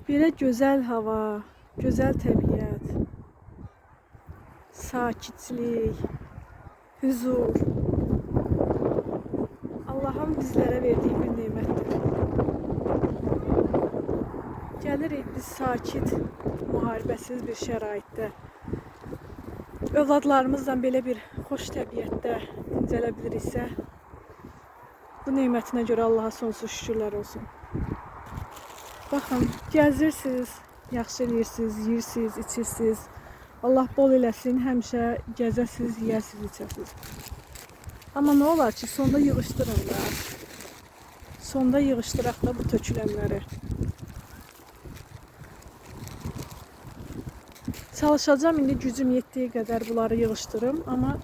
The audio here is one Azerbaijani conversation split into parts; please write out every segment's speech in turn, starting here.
Belə gözəl hava, gözəl təbiət, sakitlik, huzur. Allah'ın bizlərə verdiyi bir nemətdir. Gəlirik biz sakit, müharibəsiz bir şəraitdə. Övladlarımızla belə bir xoş təbiətdə dincələ biliriksə, bu nemətinə görə Allaha sonsuz şükürlər olsun. Baxın, gəzirsiniz, yaxşı eləyirsiniz, yeyirsiniz, içirsiniz. Allah bol eləsin, həmişə gəzəsiniz, yeyəsiniz, içəsiniz. Amma nə olar ki, sonda yığışdırın da. Sonda yığışdıraq da bu tökülənləri. Çalışacağım indi gücüm yetdiyi qədər bunları yığışdırım, amma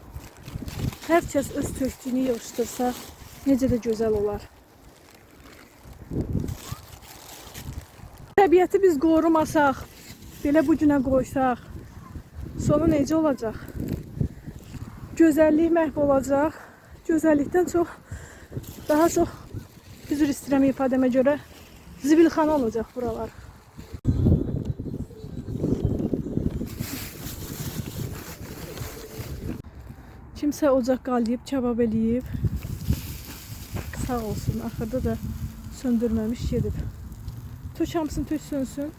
hər kəs öz tökdüyünü yığışdırsa necə də gözəl olar. Təbiəti biz qorumasaq, belə bu günə qoysaq, sonu necə olacaq? Gözəllik məhv olacaq. Gözəllikdən çox, daha çox, üzr istəyirəm ifadəmə görə, zibilxana olacaq buralar. Kimsə ocaq qalayıb, kebab eləyib. Sağ olsun, axırda da söndürməmiş gedib. Tök hamısını tök sönsün.